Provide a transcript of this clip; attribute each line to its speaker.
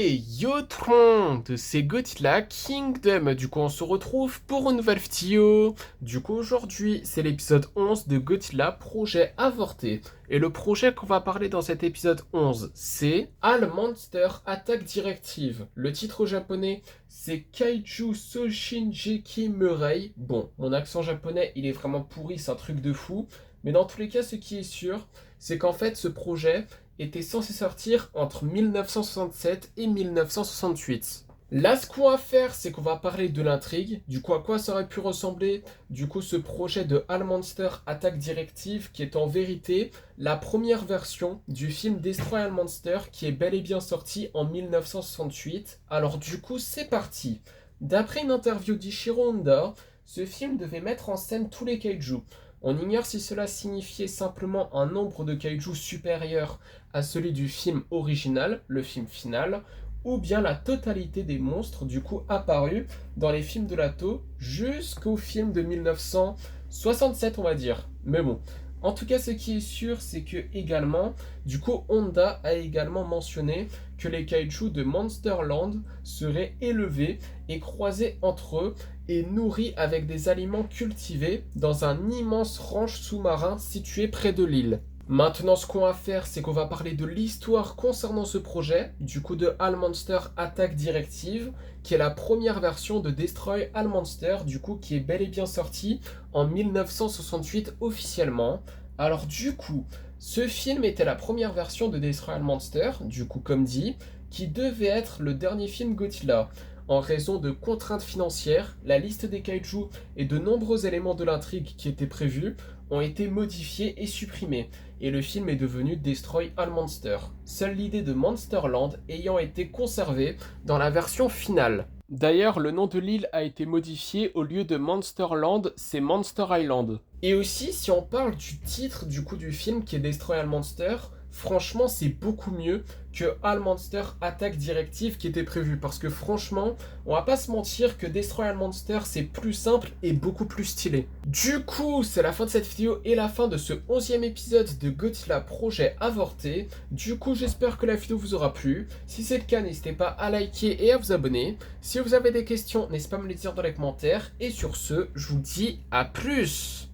Speaker 1: Hey, Yotron de ces Godzilla Kingdom. Du coup, on se retrouve pour une nouvelle vidéo. Du coup, aujourd'hui, c'est l'épisode 11 de Godzilla Projet Avorté. Et le projet qu'on va parler dans cet épisode 11, c'est All Monster Attack Directive. Le titre japonais, c'est Kaiju Soshinjeki Murei. Bon, mon accent japonais, il est vraiment pourri, c'est un truc de fou. Mais dans tous les cas, ce qui est sûr, c'est qu'en fait, ce projet était censé sortir entre 1967 et 1968. Là, ce qu'on va faire, c'est qu'on va parler de l'intrigue, du coup à quoi ça aurait pu ressembler, du coup ce projet de All Monster Attack Directive qui est en vérité la première version du film Destroy All Monster qui est bel et bien sorti en 1968. Alors du coup, c'est parti. D'après une interview d'Ichiro Honda, ce film devait mettre en scène tous les kaiju. On ignore si cela signifiait simplement un nombre de kaiju supérieur à celui du film original, le film final, ou bien la totalité des monstres du coup apparus dans les films de Lato jusqu'au film de 1967 on va dire. Mais bon, en tout cas ce qui est sûr c'est que également, du coup Honda a également mentionné que les kaiju de Monsterland seraient élevés et croisés entre eux et nourris avec des aliments cultivés dans un immense ranch sous-marin situé près de l'île. Maintenant, ce qu'on va faire, c'est qu'on va parler de l'histoire concernant ce projet, du coup de All Monster Attack Directive, qui est la première version de Destroy All Monster, du coup qui est bel et bien sortie en 1968 officiellement. Alors du coup, ce film était la première version de Destroy All Monster, du coup comme dit, qui devait être le dernier film Godzilla. En raison de contraintes financières, la liste des kaiju et de nombreux éléments de l'intrigue qui étaient prévus ont été modifiés et supprimés, et le film est devenu Destroy All Monster, seule l'idée de Monsterland ayant été conservée dans la version finale. D'ailleurs, le nom de l'île a été modifié, au lieu de Monsterland, c'est Monster Island. Et aussi, si on parle du titre du coup du film qui est Destroy All Monster, franchement c'est beaucoup mieux que All Monster Attack Directive qui était prévu, parce que franchement, on va pas se mentir que Destroy All Monster c'est plus simple et beaucoup plus stylé. Du coup, c'est la fin de cette vidéo et la fin de ce 11e épisode de Godzilla Projet Avorté. Du coup, j'espère que la vidéo vous aura plu. Si c'est le cas, n'hésitez pas à liker et à vous abonner. Si vous avez des questions, n'hésitez pas à me les dire dans les commentaires. Et sur ce, je vous dis à plus.